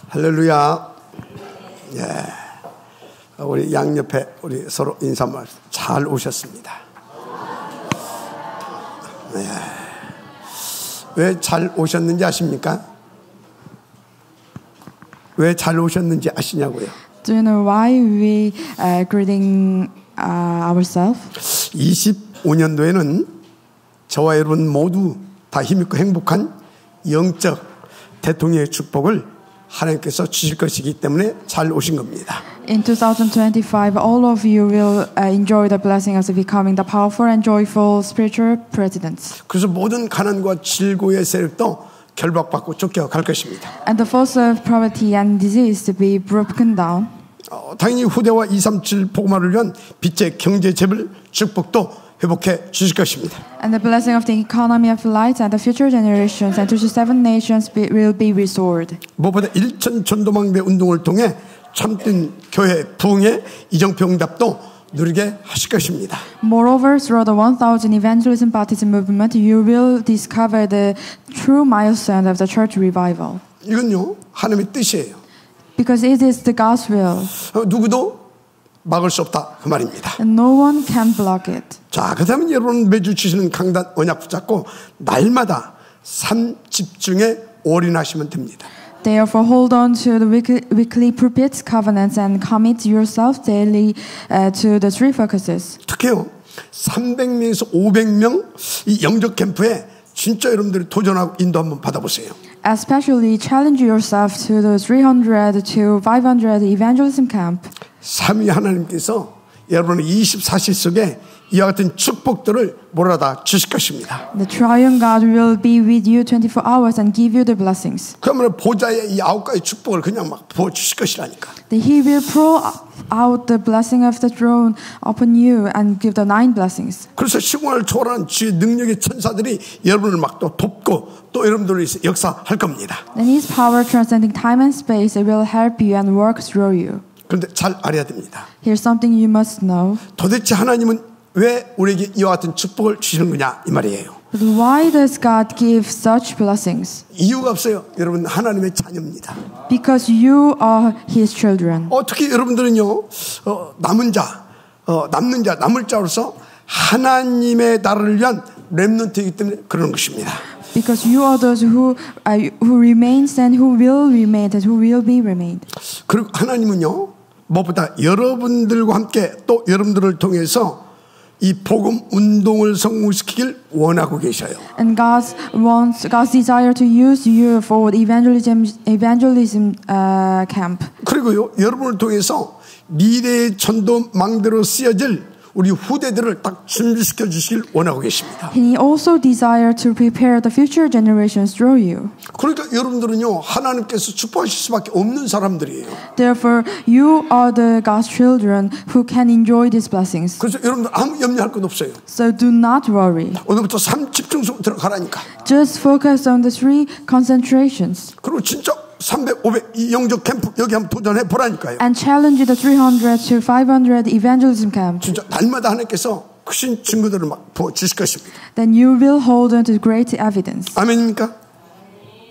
할렐루야. 예. 우리 양옆에 우리 서로 인사말 잘 오셨습니다. 예. 왜 잘 오셨는지 아십니까? 왜 잘 오셨는지 아시냐고요? Do you know why we greeting ourselves? 25년도에는 저와 여러분 모두 다 힘있고 행복한 영적 대통령의 축복을 하나님께서 주실 것이기 때문에 잘 오신 겁니다. In 2025, all of you will enjoy the blessing of becoming the powerful and joyful spiritual presidents. 그래서 모든 가난과 질고의 세력도 결박받고 쫓겨갈 것입니다. And the force of poverty and disease to be broken down. 당연히 후대와 237 복음화를 위한 빛의 경제 재벌 축복도 회복해 주실 것입니다. And the blessing of the economy of light and the future generations and to the 7 nations will be restored. 무엇보다 1천 전도망대 운동을 통해 참된 교회 부흥의 이정표응답도 누리게 하실 것입니다. Moreover, through the 1000 evangelism baptism movement, you will discover the true milestone of the church revival. 이건요 하나님의 뜻이에요. Because it is the God's will. 누구도 막을 수 없다 그 말입니다. And no one can block it. 자, 그렇다면 여러분 매주 주시는 강단 언약 붙잡고 날마다 삶 집중에 올인하시면 됩니다. Therefore, hold on to the weekly pulpits, covenants, and commit yourself daily to the 3 focuses. 특히요 300명에서 500명 이 영적 캠프에 진짜 여러분들이 도전하고 인도 한번 받아보세요. Especially challenge yourself to the 300 to 500 evangelism camp. 삼위 하나님께서 여러분의 24시 속에 이와 같은 축복들을 몰아다 주실 것입니다. The triune God will be with you 24 hours and give you the blessings. 그러면 보좌의 이 9가지 축복을 그냥 막 부어 주실 것이라니까. That He will pour out the blessing of the throne upon you and give the 9 blessings. 그래서 시공을 초월하는 주의 능력의 천사들이 여러분을 막 또 돕고 또 여러분들을 역사할 겁니다. And His power transcending time and space will help you and work through you. 그런데 잘 알아야 됩니다. Here's something you must know. 도대체 하나님은 왜 우리에게 이와 같은 축복을 주시는 거냐 이 말이에요. But why does God give such blessings? 이유가 없어요. 여러분 하나님의 자녀입니다. Because you are His children. 어떻게 여러분들은요 남은 자, 남는 자, 남을 자로서 하나님의 나라를 위한 렘넌트이기 때문에 그런 것입니다. Because you are those who remains and who will remain and who will be remained. 그리고 하나님은요 무엇보다 여러분들과 함께 또 여러분들을 통해서 이 복음 운동을 성공시키길 원하고 계셔요. And God's desire to use you for evangelism camp. 그리고요 여러분을 통해서 미래의 전도망대로 쓰여질 우리 후대들을 딱 준비시켜 주시길 원하고 계십니다. He also desire to prepare the future generations through you. 그러니까 여러분들은요 하나님께서 축복하실 수밖에 없는 사람들이에요. Therefore, you are the God's children who can enjoy these blessings. 그래서 여러분들 아무 염려할 것 없어요. So do not worry. 오늘부터 삶 집중성 들어가라니까. Just focus on the 3 concentrations. 그리고 진짜 300, 500 이 영적 캠프 여기 한번 도전해 보라니까요. And challenge the 300 to 500 evangelism camp. 진짜 날마다 하나님께서 크신 증거들을 막 부어 주실 것입니다. Then you will hold on to great evidence. 아멘입니까?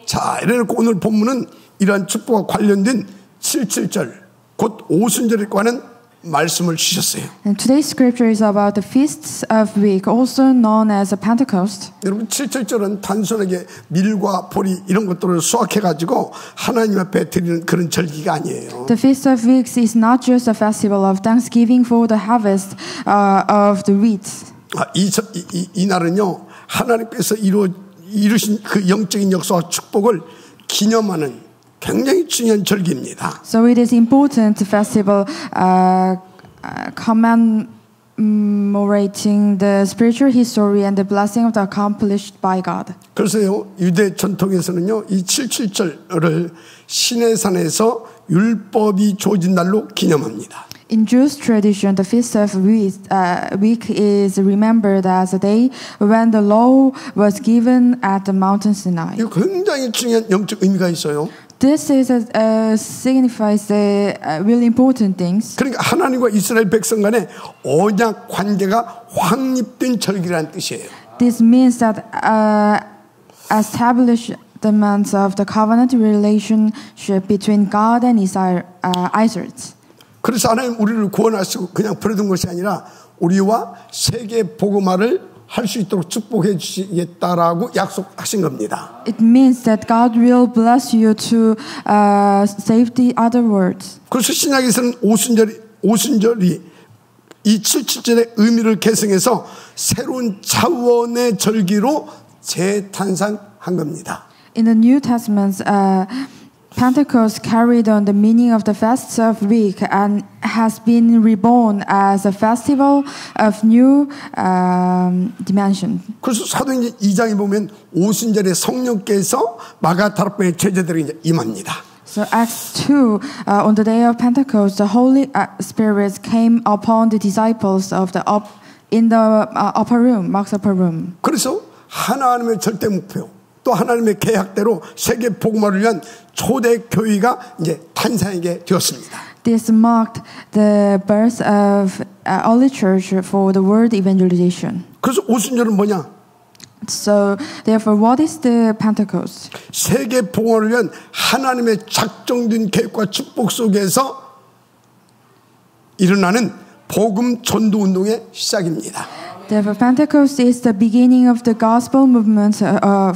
자, 이래놓고 오늘 본문은 이러한 축복과 관련된 77절 곧 오순절에 관한 말씀을 주셨어요. And today's scripture is about the feasts of week, also known as a Pentecost. 여러분 77절은 단순하게 밀과 보리 이런 것들을 수확해가지고 하나님 앞에 드리는 그런 절기가 아니에요. The feast of weeks is not just a festival of thanksgiving for the harvest of the wheat. 이 날은요 하나님께서 이루신 그 영적인 역사와 축복을 기념하는 굉장히 중요한 절기입니다. So it is important festival commemorating the spiritual history and the blessing of the accomplished by God. 그래서요 유대 전통에서는요 이 77절을 시내산에서 율법이 주어진 날로 기념합니다. In Jewish tradition, the feast of week is remembered as a day when the law was given at the mountain Sinai. 이거 굉장히 중요한 영적 의미가 있어요. This is signifies the really important things. 그러니까 하나님과 이스라엘 백성 간의 언약 관계가 확립된 절기라는 뜻이에요. This means that demands of the covenant relationship between God and Israelites. 그래서 하나님 우리를 구원하시고 그냥 버려둔 것이 아니라 우리와 세계 복음화를 할 수 있도록 축복해 주시겠다라고 약속하신 겁니다. It means that God will bless you to save the other words. 그래서 신약에서는 오순절이 이 77절의 의미를 계승해서 새로운 차원의 절기로 재탄생한 겁니다. In the New Testament, Pentecost carried on the meaning of the fast of week and has been reborn as a festival of new dimension. 그래서 사도행전 2장에 보면 오순절에 성령께서 마가다락방의 제자들에게 임합니다. So Acts 2, on the day of Pentecost, the Holy Spirit came upon the disciples of in the upper room, Mark's upper room. 그래서 하나님의 절대 목표, 또 하나님의 계약대로 세계 복음화를 위한 초대 교회가 이제 탄생하게 되었습니다. This marked the birth of early church for the world evangelization. 그래서 오순절은 뭐냐? So therefore, what is the Pentecost? 세계 복음화를 위한 하나님의 작정된 계획과 축복 속에서 일어나는 복음 전도 운동의 시작입니다. Therefore, Pentecost is the beginning of the gospel movement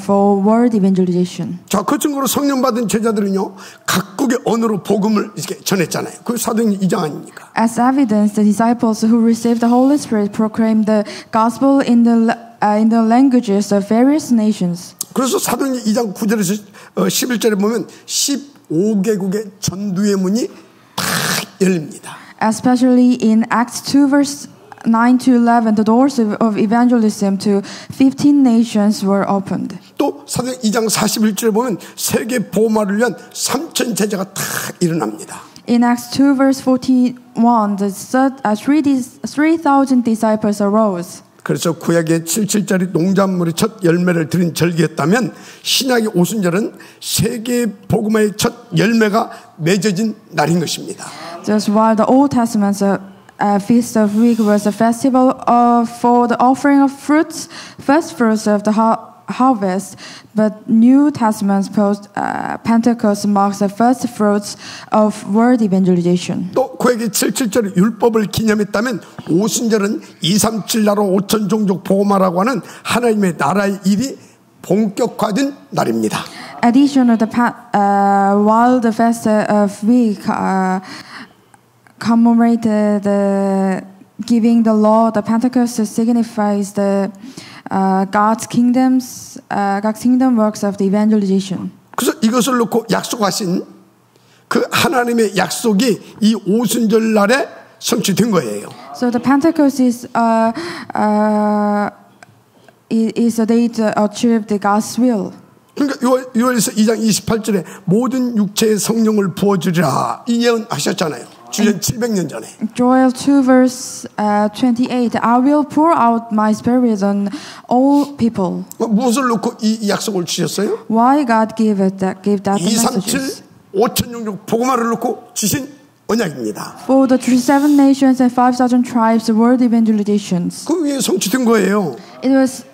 for world evangelization. 자, 그 증거로 성령 받은 제자들은요, 각국의 언어로 복음을 이렇게 전했잖아요. 그 사도행전 2장 아닙니까? As evidence, the disciples who received the Holy Spirit proclaimed the gospel in the languages of various nations. 그래서 사도행전 2장 9절에서 11절에 보면 15개국의 전도의 문이 탁 열립니다. Especially in Acts 2 verse 9 to 11, the doors of evangelism to 15 nations were opened. 또 사도행전 2장 41절에 보면 세계 복음화를 위한 3천 제자가 다 일어납니다. In Acts 2 verse 41, the 3,000 disciples arose. 그래서 구약의 77절이 농작물의 첫 열매를 드린 절기였다면 신약의 오순절은 세계 복음화의 첫 열매가 맺어진 날인 것입니다. Just while the Old Testament's Feast of Week was a festival for the offering of fruits, first fruits of the harvest, but New Testament's Pentecost marks the first fruits of world evangelization. 또 구약의 77절의 율법을 기념했다면 오순절은 237 나라 5천 종족 복음화라고 하는 하나님의 나라의 일이 본격화된 날입니다. Additionally, while the Feast of Week commemorated the giving the law, the Pentecost signifies the God's kingdom works of the evangelization. 그래서 이것을 놓고 약속하신 그 하나님의 약속이 이 오순절 날에 성취된 거예요. So the Pentecost is a day to achieve the God's will. 그러니까 요엘서 2장 28절에 모든 육체의 성령을 부어주리라 이 예언하셨잖아요. 주전 700년 전에. Joel 2 verse 28. I will pour out my spirit on all people. 무엇을 놓고 이 약속을 주셨어요? Why God gave that 237 5천 종족 복음화를 놓고 주신 언약입니다. For the 37 nations and 5,000 tribes, world evangelizations. 그 위에 성취된 거예요. It was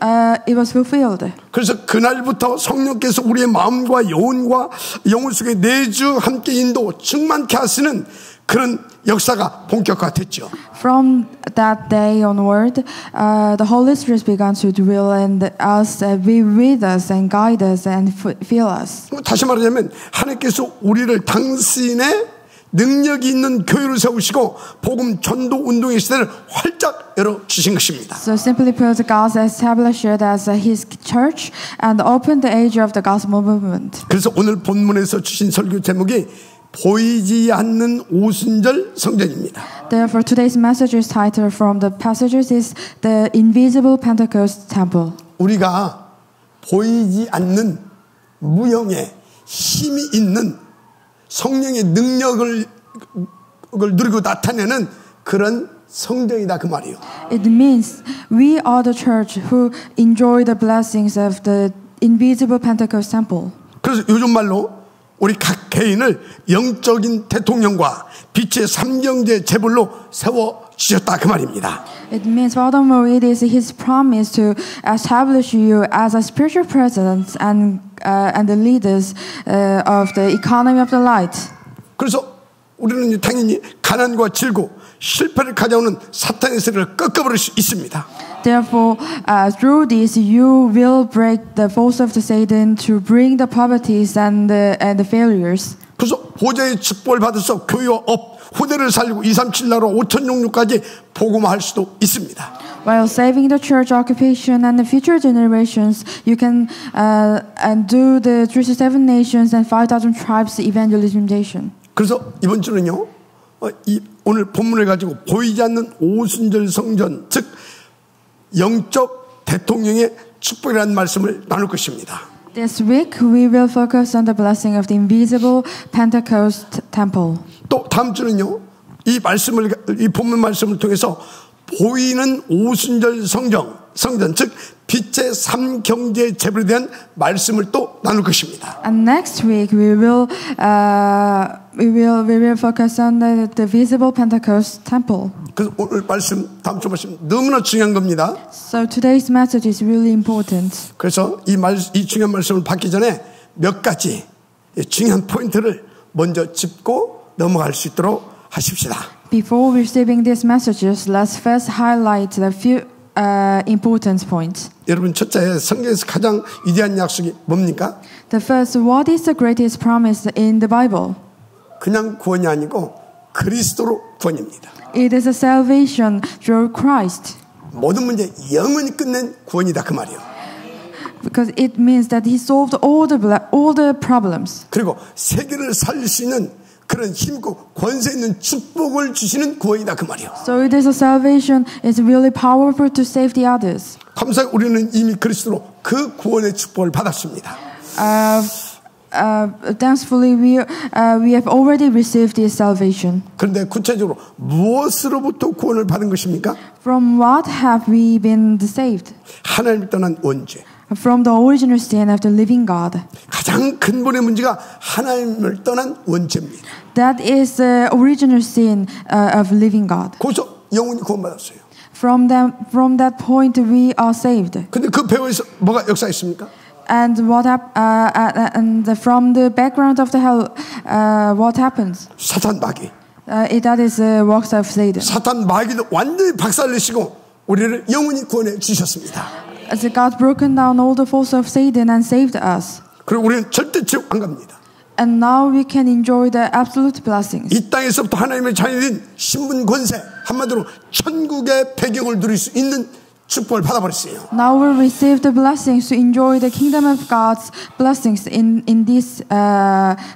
fulfilled. 그래서 그날부터 성령께서 우리의 마음과 영혼과 영혼 속에 내주 함께 인도 충만케 하시는 그런 역사가 본격화됐죠. From that day onward, the Holy Spirit began to dwell in us, be with us, and guide us, and fill us. 다시 말하자면 하나님께서 우리를 당신의 능력이 있는 교회로 세우시고 복음 전도 운동의 시대를 활짝 열어 주신 것입니다. So simply put, God established it as His church and opened the age of the gospel movement. 그래서 오늘 본문에서 주신 설교 제목이 보이지 않는 오순절 성전입니다. Therefore, today's message is titled from the passages is the invisible Pentecost temple. 우리가 보이지 않는 무형의 힘이 있는 성령의 능력을 누리고 나타내는 그런 성전이다 그 말이에요. It means we are the church who enjoy the blessings of the invisible Pentecost temple. 그래서 요즘 말로 우리 각 개인을 영적인 대통령과 빛의 삼경제 제불로 세워 주셨다 그 말입니다. It means furthermore, it is His promise to establish you as a spiritual presence and the leaders of the economy of the light. 그래서 우리는 당연히 가난과 질고 실패를 가져오는 사탄의 세력을 꺾어버릴 수 있습니다. Therefore, through this, you will break the force of the Satan to bring the poverties and the failures. 그래서 보좌의 축복을 받아서 교회와 업, 후대를 살리고 237나라 5,066까지 복음화할 수도 있습니다. While saving the church occupation and the future generations, you can and do the 37 nations and 5,000 tribes evangelization. 그래서 이번 주는요, 오늘 본문을 가지고 보이지 않는 오순절 성전, 즉 영적 대통령의 축복이라는 말씀을 나눌 것입니다. This week we will focus on the blessing of the invisible Pentecost temple. 또 다음 주는요, 이 본문 말씀을 통해서 보이는 오순절 성전, 즉 빛의 삼경제 재물에 대한 말씀을 또 나눌 것입니다. And next week we will focus on the visible Pentecost temple. 그래서 오늘 말씀, 다음 주 말씀 너무나 중요한 겁니다. So today's message is really important. 그래서 이 중요한 말씀을 받기 전에 몇 가지 중요한 포인트를 먼저 짚고 넘어갈 수 있도록 하십시다. Before receiving these messages, let's first highlight the few important points. 여러분, 첫째, 성경에서 가장 위대한 약속이 뭡니까? The first, what is the greatest promise in the Bible? 그냥 구원이 아니고 그리스도로 구원입니다. It is a salvation through Christ. 모든 문제 영원히 끝낸 구원이다 그 말이에요. Because it means that He solved all the problems. 그리고 세계를 살릴 수 있는 그런 힘있고 권세 있는 축복을 주시는 구원이다 그 말이에요. So it is a salvation. It's really powerful to save the others. 감사히 우리는 이미 그리스도로 그 구원의 축복을 받았습니다. Thankfully, we have already received this salvation. 그런데 구체적으로 무엇으로부터 구원을 받은 것입니까? From what have we been saved? 하나님을 떠난 원죄. From the original sin of the living God. 가장 근본의 문제가 하나님을 떠난 원죄입니다. That is the original sin of living God. 거기서 영혼이 구원받았어요. From that point, we are saved. 근데 그 배후에서 뭐가 역사했습니까? And from the background of the hell, what happens? 사탄 마귀. That is the works of Satan. 사탄 마귀도 완전히 박살내시고 우리를 영원히 구원해 주셨습니다. As God broken down all the force of Satan and saved us. 그리고 우리는 절대 지옥 안 갑니다. And now we can enjoy the absolute blessings. 이 땅에서부터 하나님의 자녀인 신분 권세, 한마디로 천국의 배경을 누릴 수 있는 축복을 받아버렸어요. Now we receive the blessings to enjoy the kingdom of God's blessings in this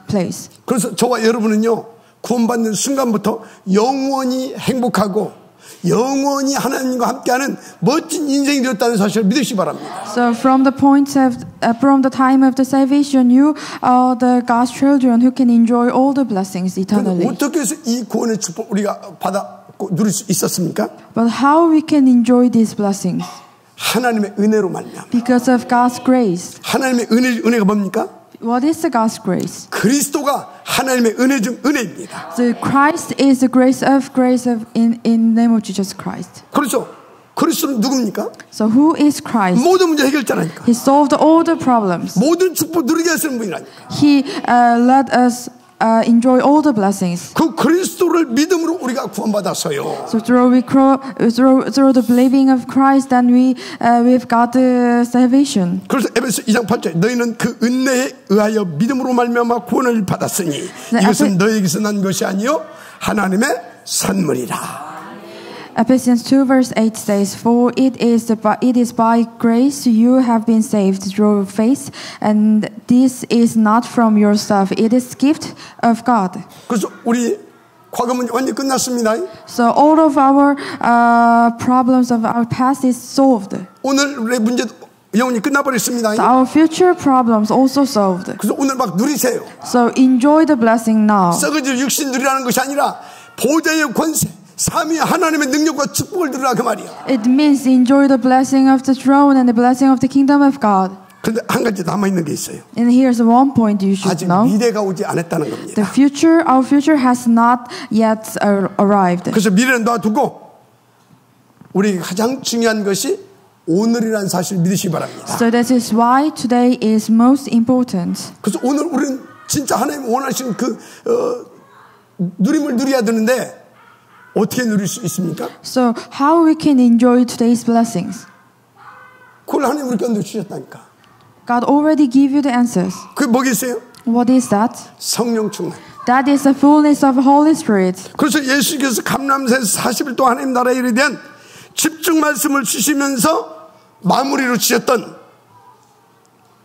place. 그래서 저와 여러분은요, 구원받는 순간부터 영원히 행복하고 영원히 하나님과 함께하는 멋진 인생이 되었다는 사실을 믿으시기 바랍니다. So from the time of the salvation, you are the God's children who can enjoy all the blessings eternally. 어떻게 해서 이 구원의 축복 우리가 받았고 누릴 수 있었습니까? But how we can enjoy these blessings? 하나님의 은혜로 말미암아. Because of God's grace. 하나님의 은혜가 뭡니까? What is the God's grace? 그리스도가 하나님의 은혜 중 은혜입니다. The Christ is the grace of in name of Jesus Christ. 그렇죠. 그리스도는 누굽니까? So who is Christ? 모든 문제 해결자라니까. He solved all the problems. 모든 축복 누리게 하시는 분이라니까. He let us enjoy all the blessings. 그 그리스도를 믿음으로 우리가 구원받았어요. So through the believing of Christ, then we've got the salvation. 그래서 에베소 2장 8절 너희는 그 은혜에 의하여 믿음으로 말미암아 구원을 받았으니 이것은 너희에게서 난 것이 아니요 하나님의 선물이라. Ephesians 2 verse 8 says, "For it is by grace you have been saved through faith, and this is not from yourself; it is gift of God." 그래서 우리 과거는 완전히 끝났습니다. So all of our problems of our past is solved. 오늘의 문제도 영원히 끝나버렸습니다. So our future problems also solved. 그래서 오늘 막 누리세요. So enjoy the blessing now. 썩어질 육신 누리라는 것이 아니라 보좌의 권세. 삼위 하나님의 능력과 축복을 누리라 그 말이야. It means enjoy the blessing of the throne and the blessing of the kingdom of God. 그런데 한 가지 남아 있는 게 있어요. And here's one point you should 아직 know. 미래가 오지 않았다는 겁니다. Our future has not yet arrived. 그래서 미래는 놔두고 우리 가장 중요한 것이 오늘이라는 사실을 믿으시기 바랍니다. So that is why today is most important. 그래서 오늘 우리는 진짜 하나님 원하시는 그 누림을 누려야 되는데 어떻게 누릴 수 있습니까? So how we can enjoy today's blessings? 그걸 하나님 우리께 주셨다니까. God already gave you the answers. 그게 뭐겠어요? What is that? 성령 충만. That is the fullness of Holy Spirit. 그래서 예수께서 감람산에서 40일 동안 하나님 나라의 일에 대한 집중 말씀을 주시면서 마무리로 주셨던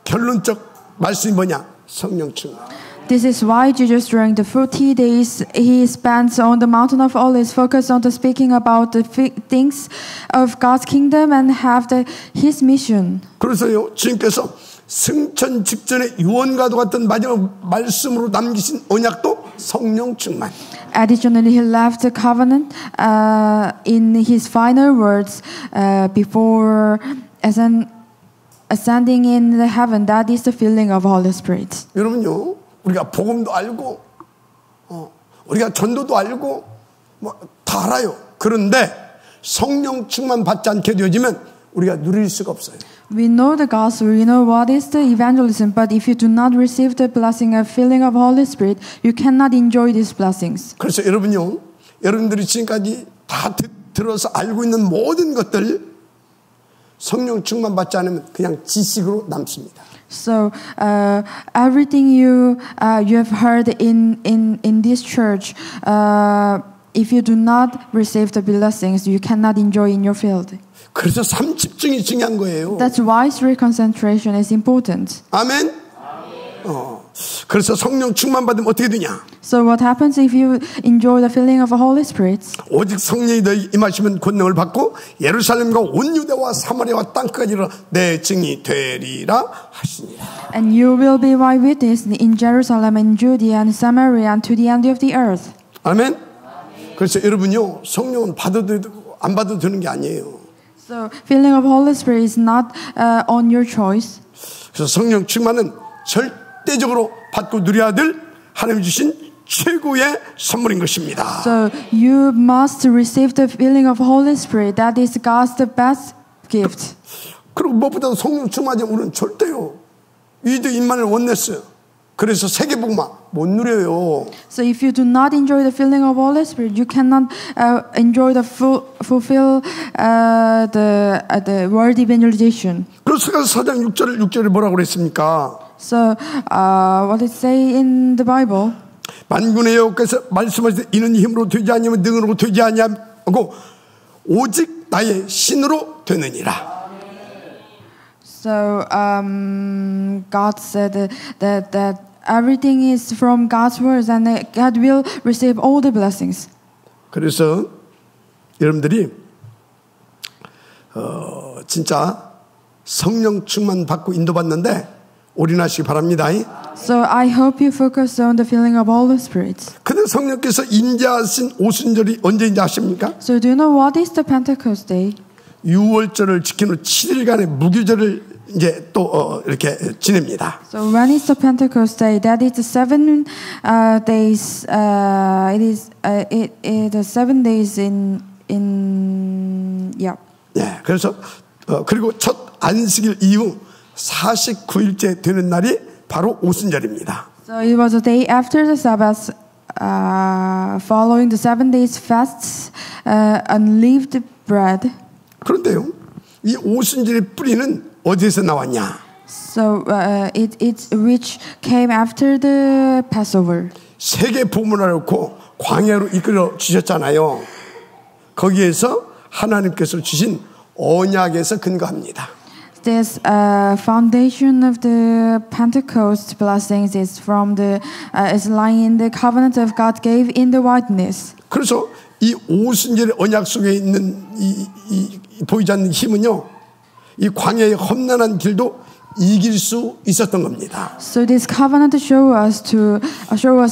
결론적 말씀이 뭐냐? 성령 충만. This is why Jesus during the 40 days he spent on the mountain of Olives focused on the speaking about the things of God's kingdom and have his mission. 그래서요 주님께서 승천 직전에 유언과도 같은 마지막 말씀으로 남기신 언약도 성령 충만. Additionally, he left the covenant in his final words before ascending in the heaven. That is the filling of Holy Spirit. 여러분요, 우리가 복음도 알고, 우리가 전도도 알고, 다 알아요. 그런데 성령 충만 받지 않게 되어지면 우리가 누릴 수가 없어요. We know the gospel, we know what is the evangelism, but if you do not receive the blessing of filling of Holy Spirit, you cannot enjoy these blessings. 그래서 여러분들이 지금까지 다 들어서 알고 있는 모든 것들 성령 충만 받지 않으면 그냥 지식으로 남습니다. So everything you have heard in this church, if you do not receive the blessings, you cannot enjoy in your field. 그래서 삶 집중이 중요한 거예요. That's why spirit concentration is important. 아멘. 그래서 성령 충만 받으면 어떻게 되냐? So what happens if you enjoy the filling of the Holy Spirit? 오직 성령이 너희 임하시면 권능을 받고 예루살렘과 온 유대와 사마리아와 땅끝까지 이르러 내 증이 되리라 하시니라. And you will be my witness in Jerusalem and Judea and Samaria and to the end of the earth. 아멘. 그래서 여러분요 성령은 받아도 되고 안 받아도 되는 게 아니에요. So filling of Holy Spirit is not on your choice. 그래서 성령 충만은 절대적으로 받고 누려야 될 하나님 주신 최고의 선물인 것입니다. So you must receive the filling of Holy Spirit. That is God's the best gift. 그리고 무엇보다도 성령 충만하지 우리는 절대요. 위드 임마누엘 원네스. 그래서 세계복음화 못 누려요. So if you do not enjoy the filling of Holy Spirit, you cannot enjoy the fulfill the word evangelization. 그래서 4장 6절에 뭐라고 그랬습니까? So what it say in the Bible? 만군의 여호와께서 말씀하시되 이는 힘으로 되지 아니하면 능으로 되지 아니하고 오직 나의 신으로 되느니라. So God said that everything is from God's words and God will receive all the blessings. 그래서 여러분들이 진짜 성령 충만 받고 인도받는데 올인하시기 바랍니다. So I hope you focus on the filling of Holy Spirit. 근데 성령께서 인자하신 오순절이 언제인지 아십니까? So do you know what is the Pentecost Day? 6월절을 지킨 후 7일간의 무교절을 이제 또 이렇게 지냅니다. So when is the Pentecost Day? That is the 7 days. It is the 7 days in yeah. 예, 그래서 그리고 첫 안식일 이후 49일째 되는 날이 바로 오순절입니다. So it was a day after the Sabbath, following the 7 days fasts, unleavened bread. 그런데요, 이 오순절의 뿌리는 어디에서 나왔냐? So it which came after the Passover. 세계 보문하놓고 광야로 이끌어 주셨잖아요. 거기에서 하나님께서 주신 언약에서 근거합니다. This foundation of the Pentecost blessings is from the is lying in the covenant of God gave in the wilderness. 그래서 이 오순절의 언약 속에 있는 이 보이지 않는 힘은요, 이 광야의 험난한 길도 이길 수 있었던 겁니다. So this covenant show us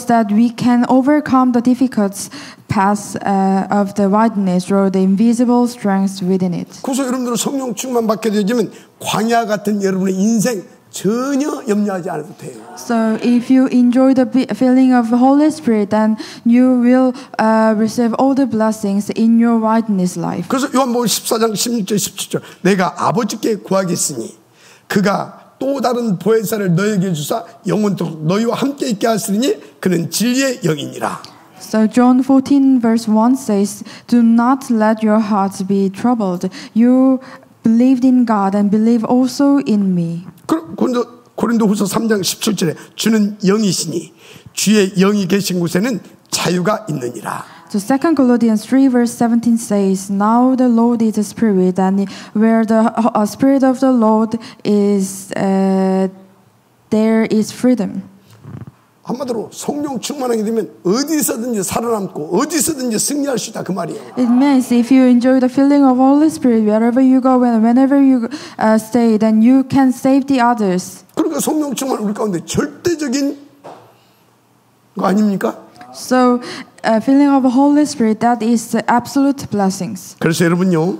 that we can overcome the difficult paths of the wilderness through the invisible strength within it. 그래서 여러분들은 성령 충만 받게 되지면 광야 같은 여러분의 인생 전혀 염려하지 않아도 돼요. So if you enjoy the feeling of the Holy Spirit, then you will receive all the blessings in your wilderness life. 그래서 요한복음 14장 16절 17절 내가 아버지께 구하겠으니 그가 또 다른 보혜사를 너에게 주사 영원토록 너희와 함께 있게 하시리니 그는 진리의 영이니라. So John 14 verse 1 says, "Do not let your hearts be troubled. You believed in God and believe also in me." 고린도후서 3장 17절에 주는 영이시니 주의 영이 계신 곳에는 자유가 있느니라. So 2 Corinthians 3 verse 17 says, "Now the Lord is a spirit, and where the spirit of the Lord is, there is freedom." 한마디로 성령 충만하게 되면 어디서든지 살아남고 어디서든지 승리할 수 있다 그 말이에요. It means if you enjoy the feeling of Holy Spirit wherever you go and whenever you stay, then you can save the others. 그러니까 성령 충만 우리 가운데 절대적인 거 아닙니까? So, feeling of the Holy Spirit, that is the absolute blessings. 그래서 여러분요,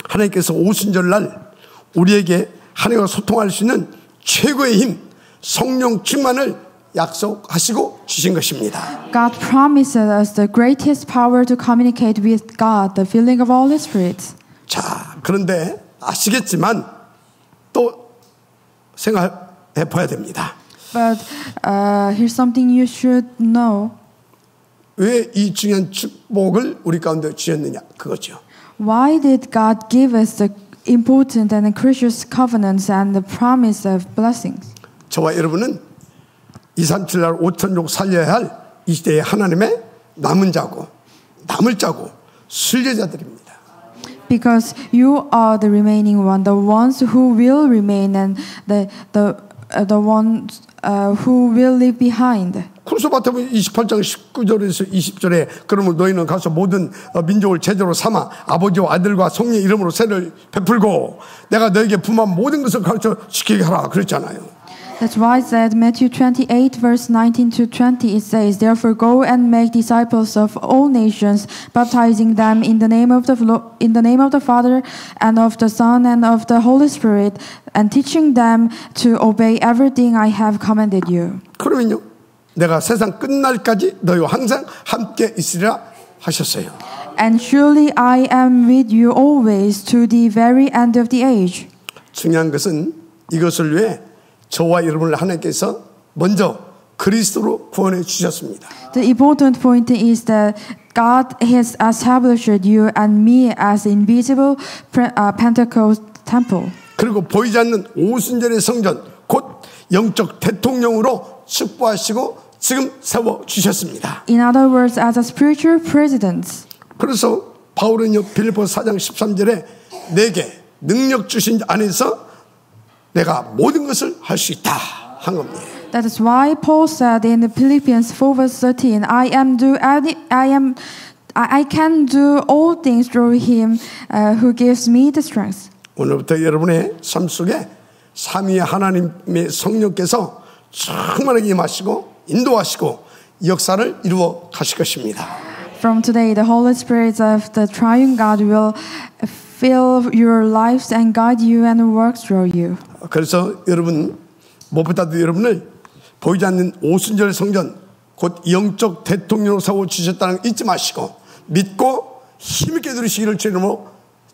하나님께서 오순절날 우리에게 하나님과 소통할 수 있는 최고의 힘, 성령 충만을 약속하시고 주신 것입니다. God promises us the greatest power to communicate with God, the feeling of Holy Spirit. 자, 그런데 아시겠지만 또 생각해 봐야 됩니다. But here's something you should know. 왜 이 중요한 축복을 우리 가운데 주셨느냐 그거죠. Why did God give us the important and precious covenants and the promise of blessings? 저와 여러분은 237날 5천족 살려야 할 이 시대의 하나님의 남은 자고 남을 자고 순례자들입니다. Because you are the remaining one, the ones who will remain, and the ones who will leave behind. 그래서 마태복음 28장 19절에서 20절에 그러면 너희는 가서 모든 민족을 제자로 삼아 아버지와 아들과 성령의 이름으로 세를 베풀고 내가 너에게 분한 모든 것을 가르쳐 지키게 하라 그랬잖아요. That's why it said Matthew 28 verse 19 to 20 it says, "Therefore go and make disciples of all nations, baptizing them in the name of the Father and of the Son and of the Holy Spirit, and teaching them to obey everything I have commanded you." 그러면요, 내가 세상 끝날까지 너희와 항상 함께 있으리라 하셨어요. And surely I am with you always to the very end of the age. 중요한 것은 이것을 위해 저와 여러분을 하나님께서 먼저 그리스도로 구원해 주셨습니다. The important point is that God has established you and me as invisible Pentecost temple. 그리고 보이지 않는 오순절의 성전 곧 영적 대통령으로 축복하시고 지금 세워 주셨습니다. In other words, as a spiritual president. 그래서 바울은요 빌립보서 4장 13절에 내게 능력 주신 안에서 내가 모든 것을 할 수 있다 한 겁니다. That is why Paul said in Philippians 4 verse 13, I can do all things through him who gives me the strength. 오늘부터 여러분의 삶 속에 삼위의 하나님의 성령께서 충만하게 임하시고 인도하시고 역사를 이루어 가실 것입니다. From today, the Holy Spirit of the Triune God will fill your lives and guide you and work through you. 그래서 여러분 무엇보다도 여러분을 보이지 않는 오순절 성전 곧 영적 대통령으로 세워 주셨다는 거 잊지 마시고 믿고 힘있게 누리시기를 주님으로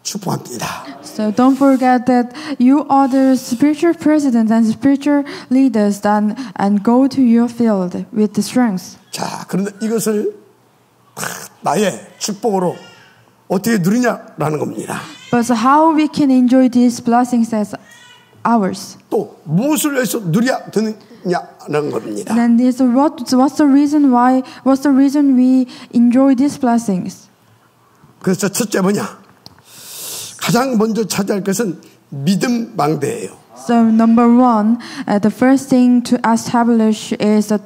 축복합니다. So don't forget that you are the spiritual president and spiritual leaders and go to your field with the strength. 자, 그런데 이것을 나의 축복으로 어떻게 누리냐라는 겁니다. But how we can enjoy these blessings as ours? 또 무엇을 위해서 누려야 되느냐라는 겁니다. Then what's the reason we enjoy these blessings? 그래서 첫째 뭐냐? 가장 먼저 차지할 것은 믿음 망대예요. So number one, the first thing to establish is a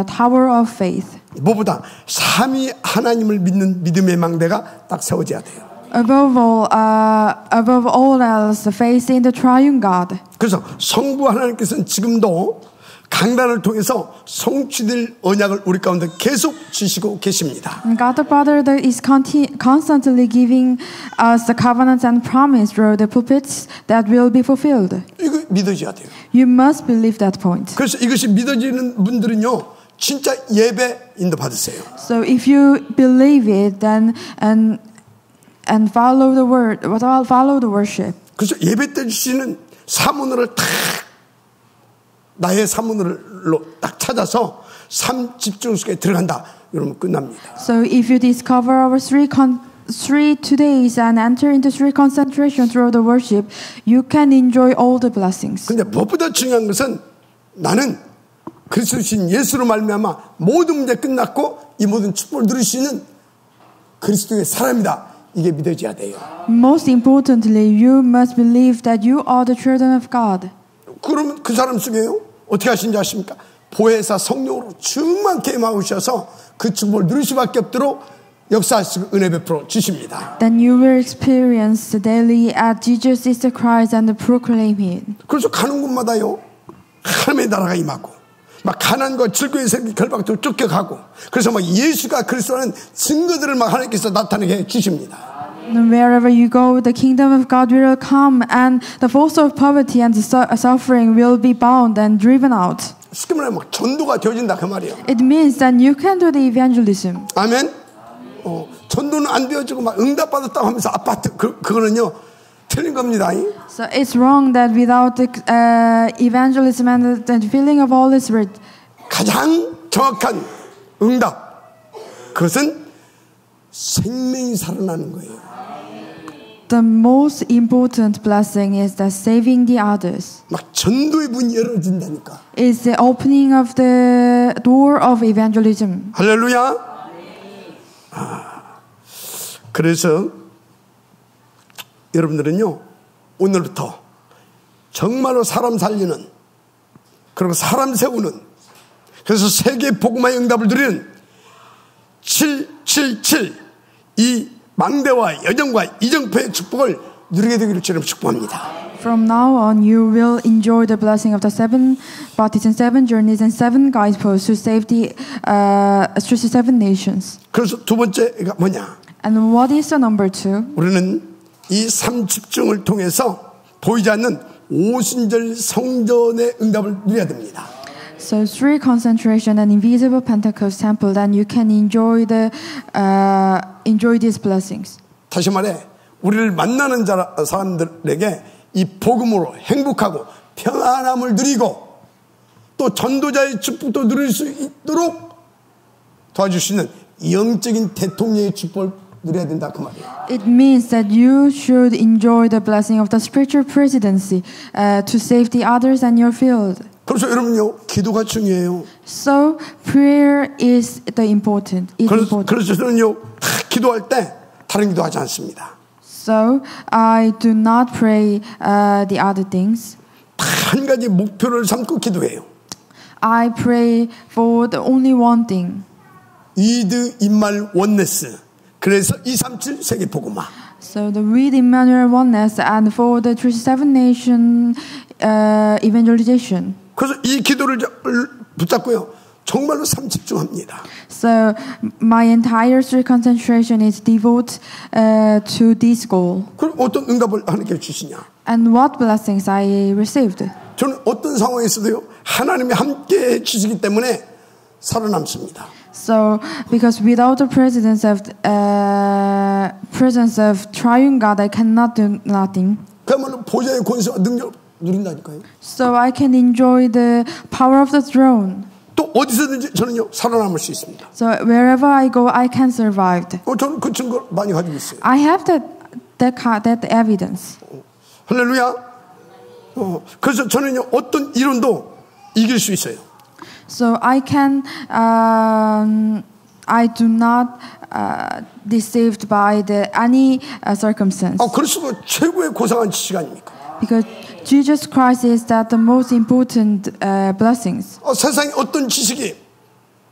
tower of faith. 무엇보다 삼위 하나님을 믿는 믿음의 망대가 딱 세워져야 돼요. Above all else, faith in the Triune God. 그래서 성부 하나님께서는 지금도 강단을 통해서 성취될 언약을 우리 가운데 계속 주시고 계십니다. And God the Father that is constantly giving us the covenants and promise through the pulpits that will be fulfilled. 이거 믿어져야 돼요. You must believe that point. 그래서 이것이 믿어지는 분들은요, 진짜 예배 인도 받으세요. So if you believe it, then and follow the word, follow the worship. 그래서 예배 때 주시는 사문을 딱 나의 사문으로 딱 찾아서 삶 집중 속에 들어간다. 이러면 끝납니다. So if you discover our three 2 days and enter into 3 concentration through the worship, you can enjoy all the blessings. 근데 무엇보다 중요한 것은 나는 그리스도신 예수로 말미암아 모든 문제 끝났고 이 모든 축복을 누릴 수 있는 그리스도의 사람이다. 이게 믿어져야 돼요. Most importantly, you must believe that you are the children of God. 그러면 그 사람 속에요 어떻게 하신지 아십니까? 보혜사 성령으로 충만케 임하셔서 그 축복을 누릴 수밖에 없도록 역사하시고 은혜 베풀어 주십니다. Then you will experience daily as Jesus is the Christ and proclaim Him. 그래서 가는 곳마다요 하나님의 나라가 임하고 막 가난과 즐거움의 세계 결박도 쫓겨가고 그래서 막 예수가 그리스도라는 증거들을 막 하나님께서 나타내게 해 주십니다. And wherever you go, the kingdom of God will come, and the force of poverty and suffering will be bound and driven out. 쉽게 말하면 막 전도가 되어진다 그 말이에요. It means that you can do the evangelism. 아멘. 전도는 안 되어지고 막 응답받았다고 하면서 아파트 그거는요 틀린 겁니다. So it's wrong that without the evangelism and the filling of Holy Spirit, 가장 정확한 응답 그것은 생명이 살아나는 거예요. the most important blessing is that saving the others. 막 전도의 문이 열어진다니까. Is the opening of the door of evangelism. 할렐루야. 그래서 여러분들은요 오늘부터 정말로 사람 살리는 그리고 사람 세우는 그래서 세계 복음화의 응답을 누리는 777 이 망대와 여정과 이정표의 축복을 누리게 되기를 주님 축복합니다. From now on, you will enjoy the blessing of the 7 baptisms, 7 journeys, and 7 guideposts to save the 7 nations. 그래서 두 번째가 뭐냐? And what is the number 2? 우리는 이 삶 집중을 통해서 보이지 않는 오순절 성전의 응답을 누려야 됩니다. So 3 concentration and invisible Pentecost temple, then you can enjoy these blessings. 다시 말해 우리를 만나는 사람들에게 이 복음으로 행복하고 평안함을 누리고 또 전도자의 축복도 누릴 수 있도록 도와줄 수 있는 영적인 대통령의 축복을 누려야 된다 그 말이에요. It means that you should enjoy the blessing of the spiritual presidency to save the others and your field. 그래서 여러분요 기도가 중요해요. So prayer is the important. 그래서 저는요 기도할 때 다른 기도하지 않습니다. So I do not pray the other things. 한 가지 목표를 삼고 기도해요. I pray for the only one thing. 이드 임말 원네스. 그래서 237 세계 복음화. So the with Emmanuel oneness and for the 37 nation evangelization. 그래서 이 기도를 붙잡고요. 정말로 삶 집중합니다. So my entire concentration is devoted to this goal. 그럼 어떤 응답을 하나님께 주시냐? And what blessings I received? 저는 어떤 상황에서도요. 하나님이 함께 주시기 때문에 살아남습니다. So because without the presence of triune God, I cannot do nothing. 그야말로 보좌의 권세와 능력을 누린다니까요. So I can enjoy the power of the throne. 또 어디서든지 저는요 살아남을 수 있습니다. So wherever I go, I can survive. 저는 그 증거 많이 가지고 있어요. I have that evidence. 할렐루야. 그래서 저는요 어떤 이론도 이길 수 있어요. So I can, I do not deceived by any circumstance. 그럴수록 최고의 고상한 지식 아닙니까? Because Jesus Christ is that the most important blessings. 세상에 어떤 지식이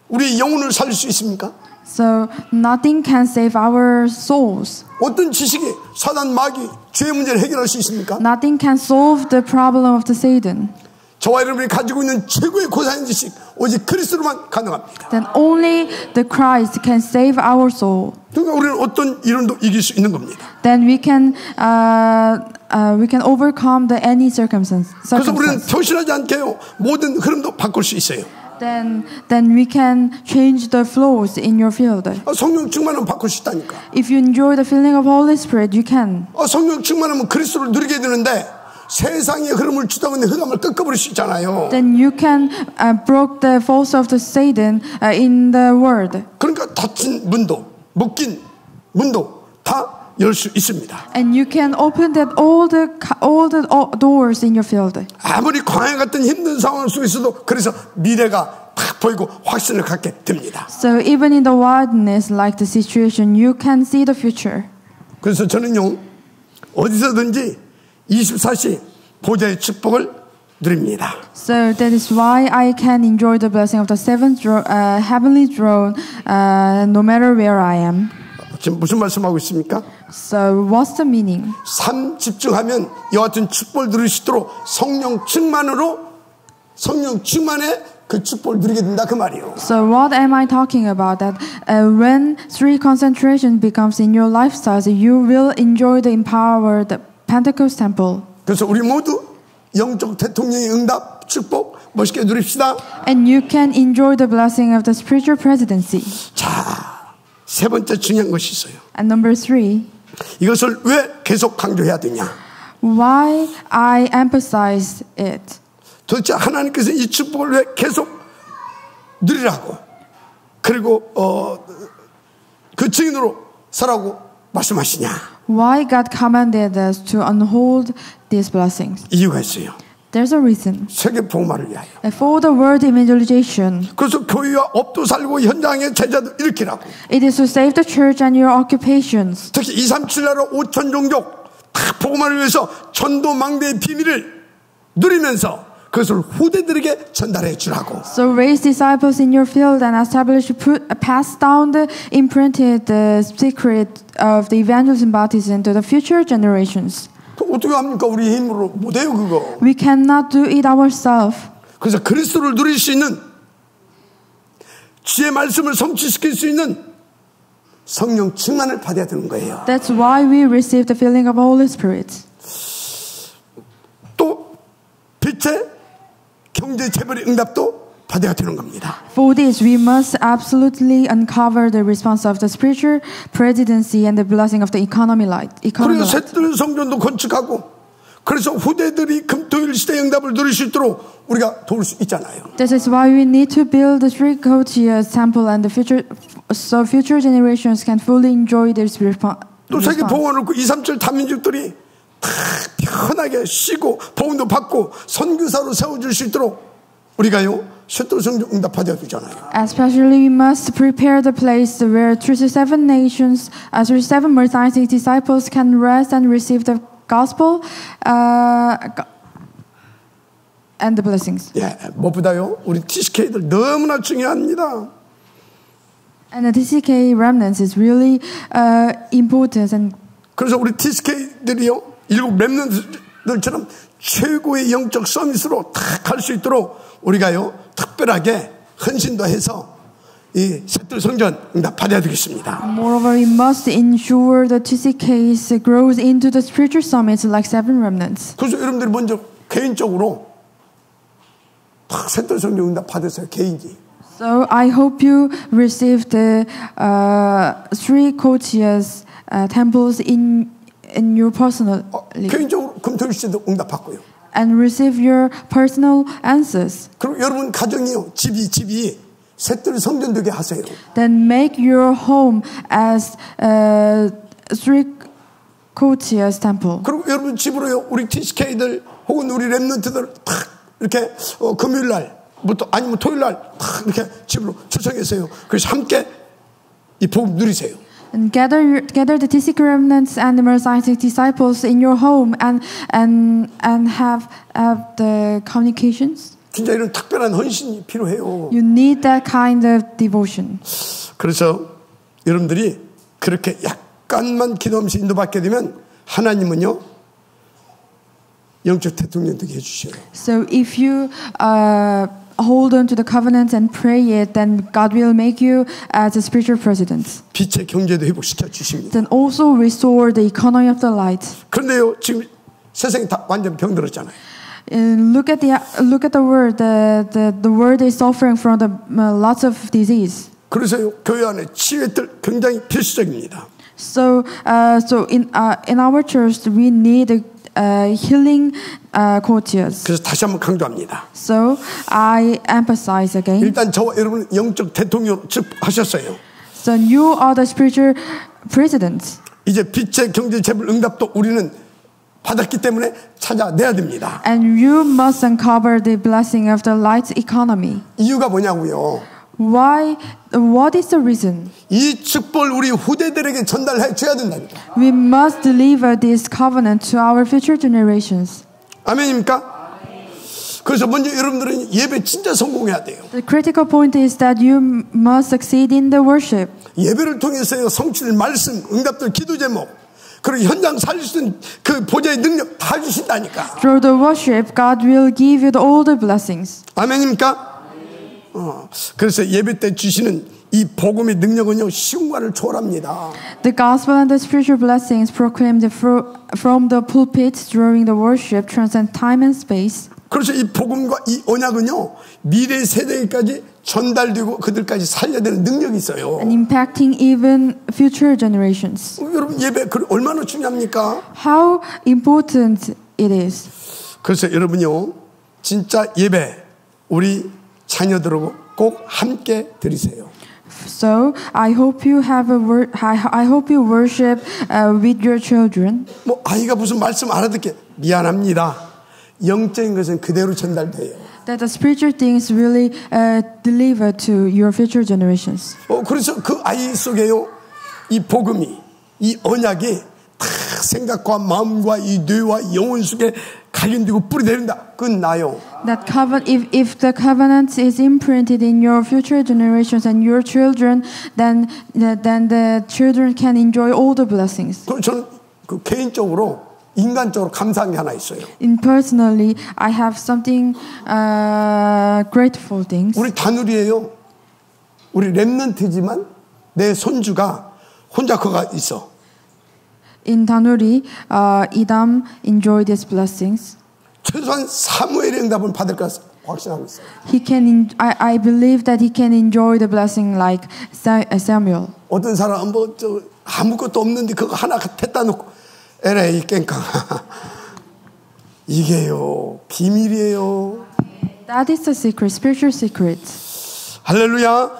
우리 영혼을 살릴 수 있습니까? So nothing can save our souls. 어떤 지식이 사단 마귀 죄의 문제를 해결할 수 있습니까? Nothing can solve the problem of the Satan. 저와 여러분이 가지고 있는 최고의 고사한 지식 오직 그리스도로만 가능합니다. Then only the Christ can save our soul. 그러니까 우리는 어떤 이론도 이길 수 있는 겁니다. Then we can overcome any circumstance. 그래서 우리는 조심하지 않게요 모든 흐름도 바꿀 수 있어요. Then we can change the flows in your field. 성령 충만하면 바꿀 수 있다니까. If you enjoy the feeling of Holy Spirit, you can. 성령 충만하면 그리스도를 누리게 되는데 세상의 흐름을 주도하고 있는 흑암을 꺾어버릴 수 있잖아요. Then you can break the force of the Satan in the world. 그러니까 닫힌 문도, 묶인 문도 다 열 수 있습니다. And you can open that all the doors in your field. 아무리 광야 같은 힘든 상황 속에서도 그래서 미래가 딱 보이고 확신을 갖게 됩니다. So even in the wilderness, like the situation, you can see the future. 그래서 저는요 어디서든지 24시 보좌의 축복을 누립니다. So that is why I can enjoy the blessing of the seventh heavenly throne, no matter where I am. 지금 무슨 말씀하고 있습니까? So what's the meaning? 삶 집중하면 이와 같은 축복을 누릴 수 있도록 성령 충만의 그 축복을 누리게 된다 그 말이에요. So what am I talking about? That when three concentration becomes in your lifestyles, you will enjoy the empowered Pentecost temple. 그래서 우리 모두 영적 대통령의 응답 축복 멋있게 누립시다. And you can enjoy the blessing of the spiritual presidency. 자, 세 번째 중요한 것이 있어요. And number 3. 이것을 왜 계속 강조해야 되냐? Why I emphasize it? 도대체 하나님께서 이 축복을 왜 계속 누리라고 그리고 그 증인으로 살라고 말씀하시냐? Why God commanded us to unhold these blessings? 이유가 있어요. There's a reason. 세계 복음화를 위하여. For the world evangelization. 그래서 교회와 업도 살고 현장의 제자도 일으키라고. It is to save the church and your occupations. 특히 237 나라 5천 종족 다 복음화를 위해서 전도 망대의 비밀을 누리면서 그것을 후대들에게 전달해 주라고. So raise disciples in your field and pass down the imprinted secret of the evangelism baptism to the future generations. 어떻게 합니까? 우리 힘으로 못해요 그거. We cannot do it ourselves. 그래서 그리스도를 누릴 수 있는 주의 말씀을 성취시킬 수 있는 성령 충만을 받아야 되는 거예요. That's why we receive the filling of Holy Spirit. 또 빛의 경제 재벌의 응답도 받아야 되는 겁니다. For this, we must absolutely uncover the response of the spiritual presidency and the blessing of the economy light. 그래서 새로운 성전도 건축하고 그래서 후대들이 금토일 시대 응답을 누릴 수 있도록 우리가 도울 수 있잖아요. This is why we need to build the three Kotias temple and the future, so future generations can fully enjoy their spiritual. 또 세계 복음을 놓고 237 다민족들이 다 편하게 쉬고 복음도 받고 선교사로 세워줄 수 있도록 우리가요 셋도 성령 응답받아야 되잖아요. Especially we must prepare the place where 37 nations, 37 Messianic disciples can rest and receive the gospel and the blessings. 예, 무엇보다요 우리 TCK들 너무나 중요합니다. And the TCK remnants is really important. And 그래서 우리 TCK들이요 일곱 렘넌트들처럼 최고의 영적 서밋으로 다 갈 수 있도록 우리가요 특별하게 헌신도 해서 이 셋들 성전 응답 받아야 되겠습니다. Moreover, we must ensure the TCKs grows into the spiritual summits like seven remnants. 그래서 여러분들이 먼저 개인적으로 다 셋들 성전 응답 받으세요. 개인이. So I hope you receive the three Kotias temples in your personal. 개인적으로 금토일 시대도 응답 받고요. And receive your personal answers. 그리고 여러분 가정이요 집이 셋들 성전 되게 하세요. Then make your home as three Kotias temple. 그리고 여러분 집으로요 우리 TCK들 혹은 우리 렘넌트들 탁 이렇게 금요일 날부터 아니면 토요일 날 탁 이렇게 집으로 초청했어요. 그래서 함께 이 복음 누리세요. And gather the TCK remnants and the Messianic disciples in your home and have the communications. 진짜 이런 특별한 헌신이 필요해요. You need that kind of devotion. 그래서 여러분들이 그렇게 약간만 기도하면서 인도받게 되면 하나님은요 영적 대통령 되게 해주셔요. So if you hold on to the covenant and pray it, then God will make you as a spiritual president. 빛의 경제도 회복시켜 주십니다. Then also restore the economy of the light. 그런데요, 지금 세상이 다 완전 병들었잖아요. Look at the world. The world is suffering from the lots of disease. 그래서 교회 안에 치유들 굉장히 필수적입니다. So in our church we need healing coaches. 그래서 다시 한번 강조합니다. So I emphasize again. 일단 저와 여러분은 영적 대통령 즉 하셨어요. So you are the spiritual presidents. 이제 빛의 경제 재벌 응답도 우리는 받았기 때문에 찾아내야 됩니다. And you must uncover the blessing of the light economy. 이유가 뭐냐고요? Why? What is the reason? 이 축복을 우리 후대들에게 전달해 줘야 된다니까. We must deliver this covenant to our future generations. 아멘입니까? 그래서 먼저 여러분들은 예배 진짜 성공해야 돼요. The critical point is that you must succeed in the worship. 예배를 통해서 성취될 말씀, 응답들, 기도 제목, 그리고 현장 살릴 수 있는 그 보좌의 능력 다 주신다니까. Through the worship, God will give you all the blessings. 아멘입니까? 그래서 예배 때 주시는 이 복음의 능력은요 시공간을 초월합니다. The gospel and the spiritual blessings proclaimed from the pulpit during the worship transcend time and space. 그래서 이 복음과 이 언약은요 미래 세대까지 전달되고 그들까지 살려야 되는 능력이 있어요. And impacting even future generations. 여러분 예배 얼마나 중요합니까? How important it is. 그래서 여러분요 진짜 예배 우리 자녀들하고 꼭 함께 드리세요. So I hope you have I hope you worship with your children. 뭐 아이가 무슨 말씀 알아듣게 미안합니다. 영적인 것은 그대로 전달돼요. That the spiritual things really deliver to your future generations. 그래서 그 아이 속에요 이 복음이 이 언약이 다 생각과 마음과 이 뇌와 영혼 속에 각인되고 뿌리 내린다. 그건 나요. That if the covenant is imprinted in your future generations and your children, then the children can enjoy all the blessings. 그럼 저는 그 개인적으로 인간적으로 감사한 게 하나 있어요. In personally, I have something grateful things. 우리 다누리예요. 우리 렘넌트지만 내 손주가 혼자 거가 있어. In Danuri, Idam enjoy these blessings. 최소한 사무엘의 응답은 받을 것 확신하고 있어요. I believe that he can enjoy the blessing like Samuel. 어떤 사람은 뭐 아무것도 없는데 그거 하나 됐다 놓고 에라이 깽깡. 이게요 비밀이에요. That is the secret, spiritual secret. 할렐루야.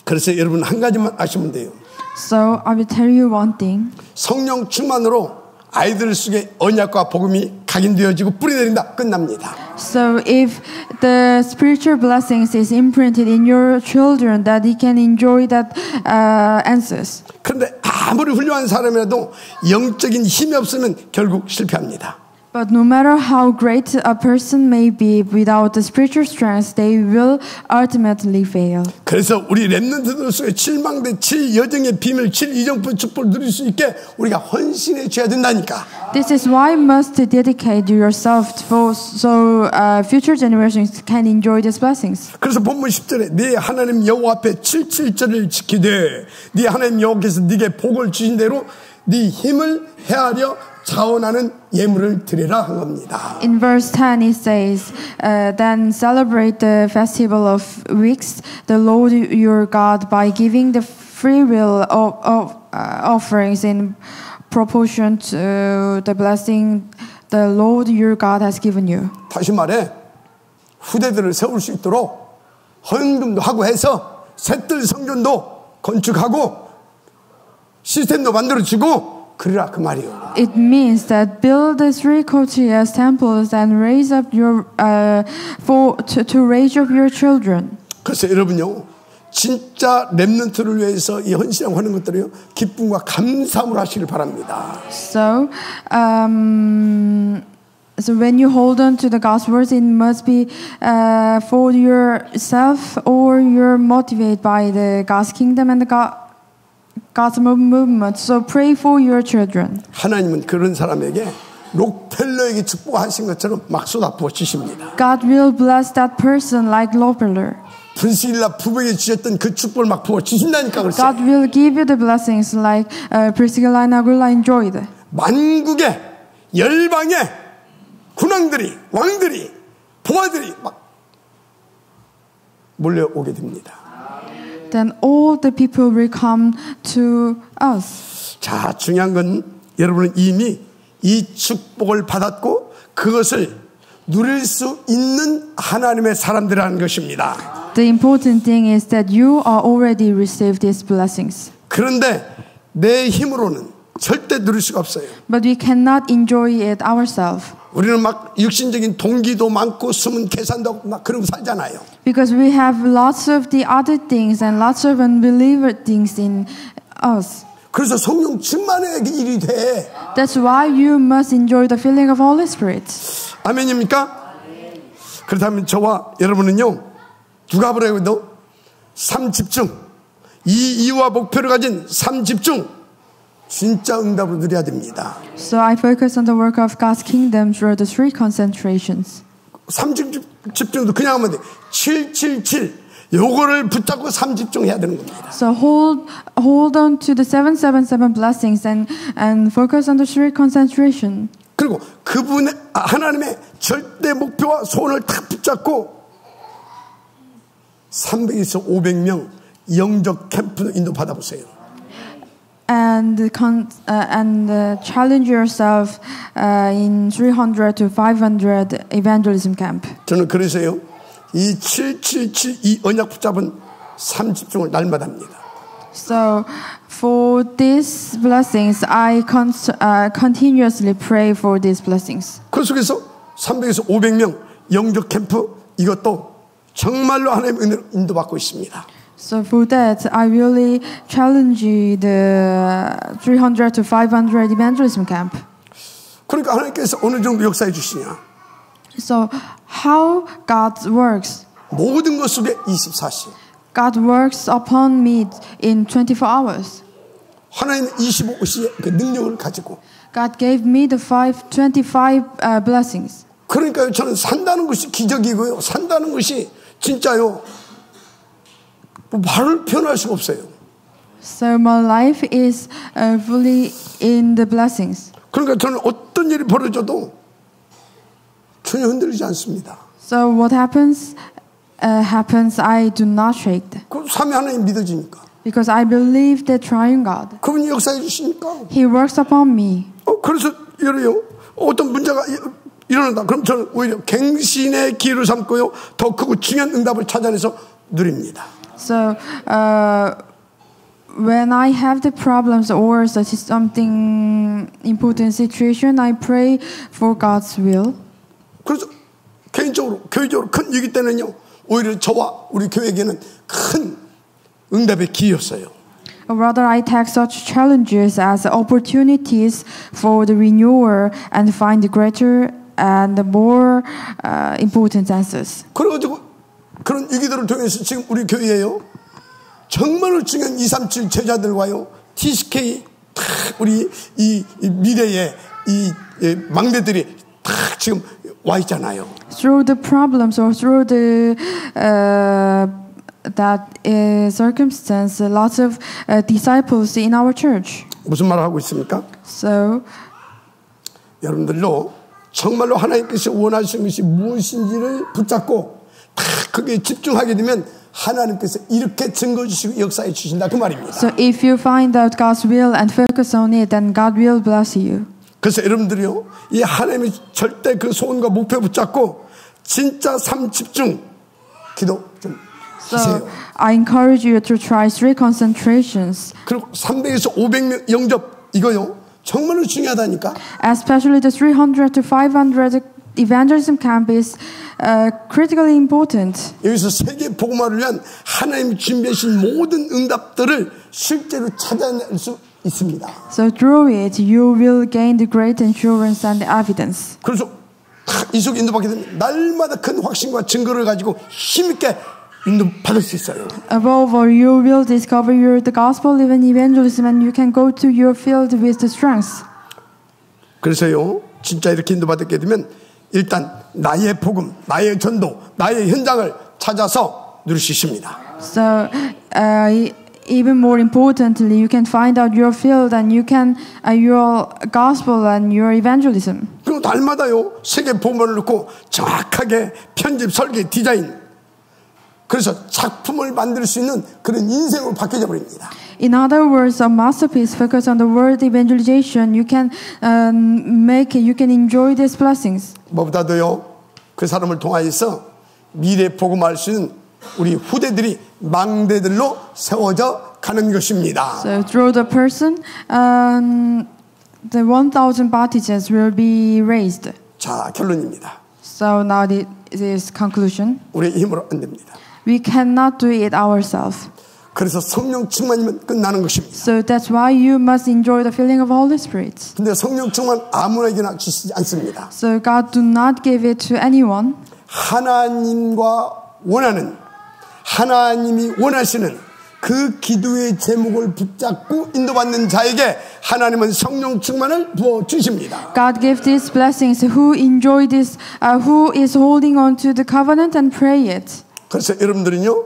그래서 여러분 한 가지만 아시면 돼요. So I will tell you one thing. 성령 충만으로 아이들 속에 언약과 복음이 각인되어지고 뿌리내린다. 끝납니다. So if the spiritual blessings is imprinted in your children, that he can enjoy that answers. 그런데 아무리 훌륭한 사람이라도 영적인 힘이 없으면 결국 실패합니다. But no matter how great a person may be, without the spiritual strength, they will ultimately fail. 그래서 우리 렘넌트들 속에 7망대 7여정의 비밀 7이정표 축복을 누릴 수 있게 우리가 헌신해 줘야 된다니까. This is why you must dedicate yourself so future generations can enjoy these blessings. 그래서 본문 10절에 네 하나님 여호와 앞에 7.7절을 지키되 네 하나님 여호와께서 네게 복을 주신 대로 네 힘을 헤아려 자원하는 예물을 드리라 한 겁니다. In verse 10 it says, then celebrate the festival of weeks, the Lord your God, by giving the free will of offerings in proportion to the blessing the Lord your God has given you. 다시 말해 후대들을 세울 수 있도록 헌금도 하고 해서 셋들 성전도 건축하고 시스템도 만들어지고 그러라 그 말이에요. It means that build the three courtiers temples and raise up your to raise up your children. 그래서 여러분요 진짜 렘넌트를 위해서 이 헌신하는 것들이요 기쁨과 감사함으로 하시길 바랍니다. So when you hold on to the gospels, it must be for yourself, or you're motivated by the God's kingdom and the God's movement. So pray for your children. 하나님은 그런 사람에게 록펠러에게 축복하신 것처럼 막 쏟아부어 주십니다. God will bless that person like Lopeller. 브리스길라 부부에게 주셨던 그 축복을 막 부어 주신다니까 그랬어요. God will give you the blessings like Priscilla and Aquila enjoyed. 만국의 열방의 군왕들이 왕들이 부하들이 막 몰려오게 됩니다. Then all the people will come to us. 자, 중요한 건 여러분은 이미 이 축복을 받았고 그것을 누릴 수 있는 하나님의 사람들이라는 것입니다. The important thing is that you are already received these blessings. 그런데 내 힘으로는 절대 누릴 수가 없어요. But we cannot enjoy it ourselves. 우리는 막 육신적인 동기도 많고 숨은 계산도 하고 막 그러고 살잖아요. Because we have lots of the other things and lots of unbeliever things in us. 그래서 성령 충만의 일이 돼. That's why you must enjoy the feeling of Holy Spirit. 아멘입니까? 그렇다면 저와 여러분은요, 누가복음에도 삶 집중, 이 이유와 목표를 가진 삶 집중, 진짜 응답을 누려야 됩니다. So I focus on the work of God's kingdom through the three concentrations. 삶 집중도 그냥 하면 돼. 777 요거를 붙잡고 삶 집중해야 되는 겁니다. So hold on to the 777 blessings and focus on the three concentration. 그리고 그분의 하나님의 절대 목표와 소원을 탁 붙잡고 300에서 500명 영적 캠프 인도 받아보세요. And challenge yourself in 300 to 500 evangelism camp. 저는 그래서요, 이 777 이 언약 붙잡은 삶 집중을 날마다 합니다. So for these blessings, I continuously pray for these blessings. 그 속에서 300에서 500명 영적 캠프 이것도 정말로 하나님의 은혜로 인도받고 있습니다. So for that, I really challenge the 300 to 500 evangelism camp. 그러니까 하나님께서 어느 정도 역사해 주시냐? So how God works? 모든 것 속에 24시. God works upon me in 24 hours. 하나님은 25시의 그 능력을 가지고. God gave me the 25 blessings. 그러니까 저는 산다는 것이 기적이고요. 산다는 것이 진짜요. 뭐 말을 표현할 수가 없어요. So my life is fully in the blessings. 그러니까 저는 어떤 일이 벌어져도 전혀 흔들리지 않습니다. So what happens, I do not shake. 그 삼위 하나님 믿어지니까. Because I believe the triune God. 그분이 역사해 주시니까. He works upon me. 그래서 예를요, 어떤 문제가 일어난다. 그럼 저는 오히려 갱신의 기회를 삼고요, 더 크고 중요한 응답을 찾아내서 누립니다. So when I have the problems or such something important situation, I pray for God's will. 그래서 개인적으로 교회적으로 큰 위기 때는요, 오히려 저와 우리 교회에게는 큰 응답의 기회였어요. Rather, I take such challenges as opportunities for the renewer and find greater and more important answers. 그래가지고 그런 위기들을 통해서 지금 우리 교회에요, 정말로 중요한 237 제자들과요, TCK 우리 이 미래의 이 망대들이 다 지금 와 있잖아요. Through the problems or through the circumstance, lots of disciples in our church. 무슨 말을 하고 있습니까? So, 여러분들도 정말로 하나님께서 원하시는 것이 무엇인지를 붙잡고 다 거기에 집중하게 되면 하나님께서 이렇게 증거 주시고 역사해 주신다 그 말입니다. So if you find out God's will and focus on it, then God will bless you. 그래서 여러분들이요, 이 하나님의 절대 그 소원과 목표 붙잡고 진짜 삶 집중 기도 좀 하세요. So I encourage you to try 3 concentrations. 그리고 300에서 500명 영접 이거요 정말로 중요하다니까. Especially the 300 to 500 evangelism camp is critically important. 여기서 세계 복음화를 위한 하나님이 준비하신 모든 응답들을 실제로 찾아낼 수 있습니다. So through it, you will gain the great assurance and the evidence. 그래서 이 속에 인도받게 되면 날마다 큰 확신과 증거를 가지고 힘있게 인도받을 수 있어요. Above all, you will discover the gospel, even evangelism, and you can go to your field with the strength. 그래서요, 진짜 이렇게 인도받게 되면 일단 나의 복음, 나의 전도, 나의 현장을 찾아서 누릴 수 있습니다. So even more importantly, you can find out your field and you can your gospel and your evangelism. 그리고 날마다요 세계 복음을 넣고 정확하게 편집, 설계, 디자인. 그래서 작품을 만들 수 있는 그런 인생으로 바뀌어 버립니다. In other words, a masterpiece focus on the word evangelization. You can you can enjoy these blessings. 무엇보다도요 그 사람을 통하여서 미래 복음할 수 있는 우리 후대들이 망대들로 세워져 가는 것입니다. So through the person, the 1,000 partisans will be raised. 자, 결론입니다. So now this conclusion. 우리의 힘으로 안 됩니다. We cannot do it ourselves. 그래서 성령 충만이면 끝나는 것입니다. So that's why you must enjoy the filling of Holy Spirit. 근데 성령 충만 아무에게나 주시지 않습니다. So God do not give it to anyone. 하나님과 원하는, 하나님이 원하시는 그 기도의 제목을 붙잡고 인도받는 자에게 하나님은 성령 충만을 부어 주십니다. God gives these blessings who enjoy this, who is holding on to the covenant and pray it. 그래서 여러분들은요,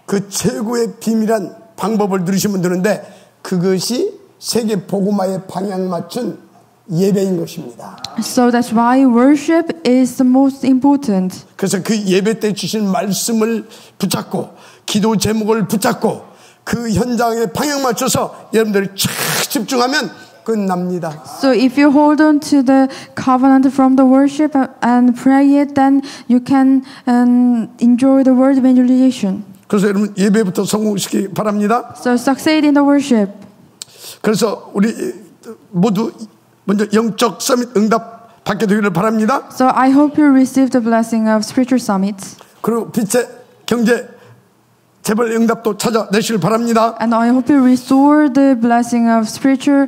그 최고의 비밀한 방법을 누리시면 되는데 그것이 세계 복음화의 방향 맞춘 예배인 것입니다. So that's why worship is the most important. 그래서 그 예배 때 주신 말씀을 붙잡고 기도 제목을 붙잡고 그 현장에 방향 맞춰서 여러분들이 쫙 집중하면 끝납니다. So if you hold on to the covenant from the worship and pray it, then you can enjoy the word evangelization. 그래서 여러분 예배부터 성공시키기 바랍니다. So succeed in the worship. 그래서 우리 모두 먼저 영적 서밋 응답 받게 되기를 바랍니다. So I hope you receive the blessing of spiritual summits. 그리고 빛의 경제 재벌 응답도 찾아내시길 바랍니다. And I hope you restore the blessing of spiritual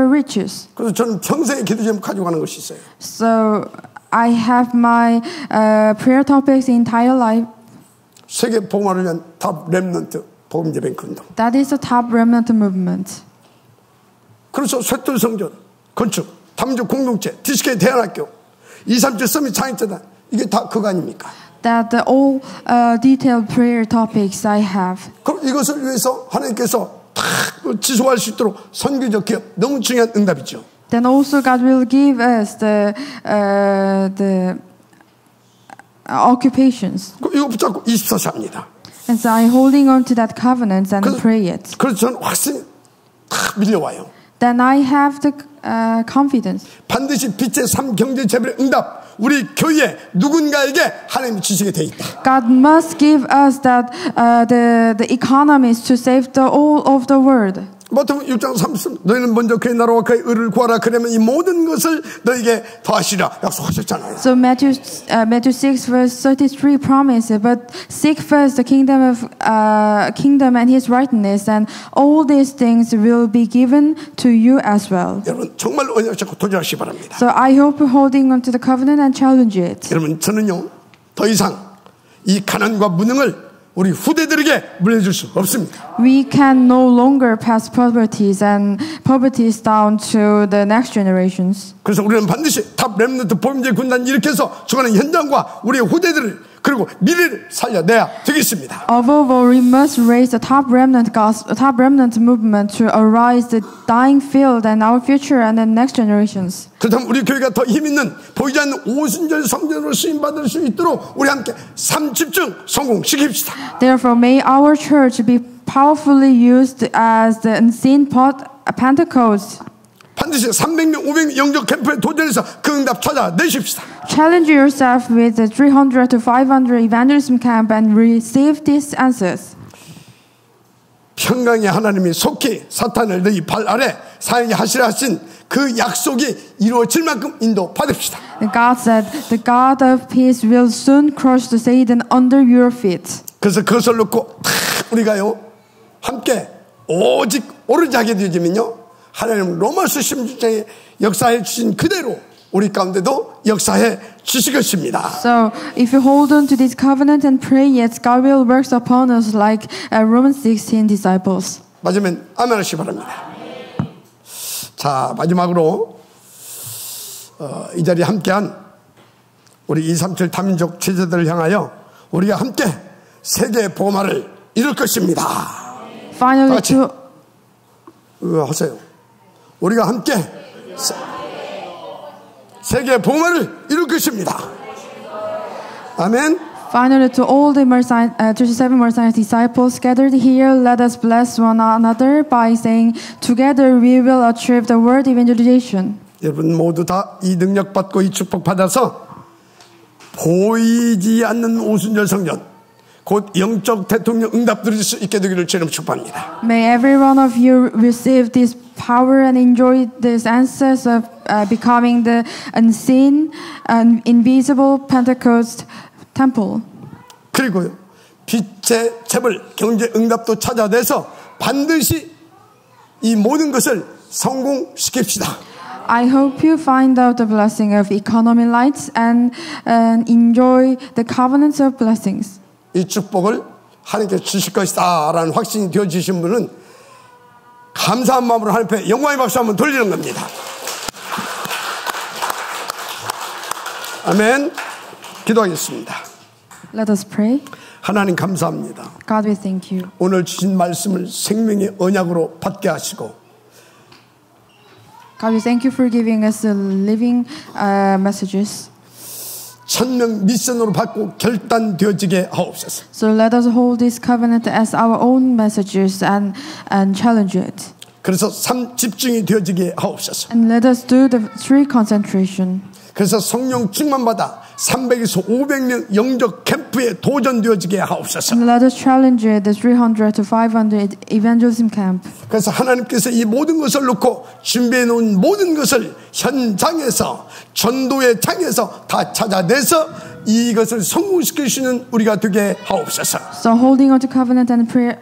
riches. 그래서 저는 평생의 기도 제목 가지고 가는 것이 있어요. So I have my prayer topics entire life. 세계 복음화를 위한 탑 렘넌트 복음 예배 운동. That is the top remnant movement. 그래서 쇠돌 성전, 건축, 탐주 공동체, DCK 대안학교, 237 서밋 창립재단 이게 다 그거 아닙니까? That all detailed prayer topics I have. 그럼 이것을 위해서 하나님께서 다 지속할 수 있도록 선교적 기업 너무 중요한 응답이죠. Then also God will give us the occupations. 이거 붙잡고 24시 합니다. And so I'm holding on to that covenant and pray it. 그래서 저는 확신이 다 밀려와요. Then I have the confidence. 반드시 빛의 삶 경제 재벌의 응답 우리 교회 누군가에게 하나님이 주시게 돼 있다. God must give us that the economies to save the all of the world. 마태복음 6장 30 너희는 먼저 그의 나라와 그의 의를 구하라 그러면 이 모든 것을 너에게 더하시리라 약속하셨잖아요. So Matthew 6 verse 33 promise, but seek first the kingdom and His righteousness, and all these things will be given to you as well. 여러분 정말 언약 잡고 도전하시기 바랍니다. So I hope you're holding on to the covenant and challenge it. 여러분 저는요 더 이상 이 가난과 무능을 우리 후대들에게 물려줄 수 없습니다. We can no longer pass poverties down to the next generations. 그래서 우리는 반드시 탑 렘넌트 복음제 군단 일으켜서 중요한 현장과 우리의 후대들을 그리고 미래를 살려내야 되겠습니다. Overall, we must raise the top remnant movement to arise the dying field and our future and the next generations. 그렇다면 우리 교회가 더 힘있는 보이지 않는 오순절 성전으로 쓰임받을 수 있도록 우리 함께 삶 집중 성공시킵시다. Therefore, may our church be powerfully used as the unseen Pentecost. 반드시 300명, 500명 영적 캠프에 도전해서 그 응답 찾아내십시다. Challenge yourself with the 300 to 500 evangelism camp and receive these answers. 평강의 하나님이 속히 사탄을 너희 발 아래 사용하게 하시라 하신 그 약속이 이루어질 만큼 인도 받읍시다. God said, the God of peace will soon crush the Satan under your feet. 그래서 그것을 놓고 우리가요 함께 오직 오르지 하게 되어지면요 하나님 로마서 16장에 역사해 주신 그대로 우리 가운데도 역사해 주실 것입니다. So if you hold on to this covenant and pray it, God will work upon us like Romans 16 disciples. 맞으면 아멘 하시기 바랍니다. 자, 마지막으로 이 자리에 함께한 우리 237 다민족 제자들을 향하여 우리가 함께 세계 복음화를 이룰 것입니다. Finally, 같이 하세요. 우리가 함께 세계 복음화를 이룰 것입니다. 아멘. Finally, to all the 37 Mercenaries disciples gathered here, let us bless one another by saying, together we will achieve the world evangelization. 여러분 모두 다 이 능력 받고 이 축복 받아서 보이지 않는 오순절 성전, 곧 영적 대통령 응답 드릴 수 있게 되기를 주님 축복합니다. May every one of you receive this power and enjoy these answers of becoming the unseen and invisible Pentecost temple. 그리고요, 빛의 재벌 경제 응답도 찾아내서 반드시 이 모든 것을 성공시킵시다. I hope you find out the blessing of economy lights and enjoy the covenants of blessings. 이 축복을 하나님께 주실 것이다 라는 확신이 되어지신 분은 감사한 마음으로 하나님 앞에 영광의 박수 한번 돌리는 겁니다. 아멘. 기도하겠습니다. Let us pray. 하나님 감사합니다. God, we thank you. 오늘 주신 말씀을 생명의 언약으로 받게 하시고 God, we thank you for giving us the living messages. 천명 미션으로 받고 결단되어지게 하옵소서. So let us hold this covenant as our own messages and challenge it. 그래서 3 집중이 되어지게 하옵소서. And let us do the 3 concentration. 그래서 성령 충만받아 300에서 500명 영적 캠프에 도전되어지게 하옵소서. And let us challenge the 300 to 500 evangelism camp. 그래서 하나님께서 이 모든 것을 놓고 준비해 놓은 모든 것을 현장에서 전도의 장에서 다 찾아내서 이것을 성공시키시는 우리가 되게 하옵소서. So holding on to covenant and prayer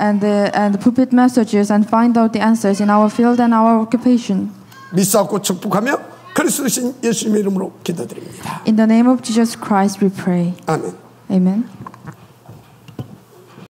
and the pulpit messages and find out the answers in our field and our occupation. 믿사옵고 축복하며 그리스도신 예수님의 이름으로 기도드립니다. In the name of Jesus Christ we pray. 아멘. Amen.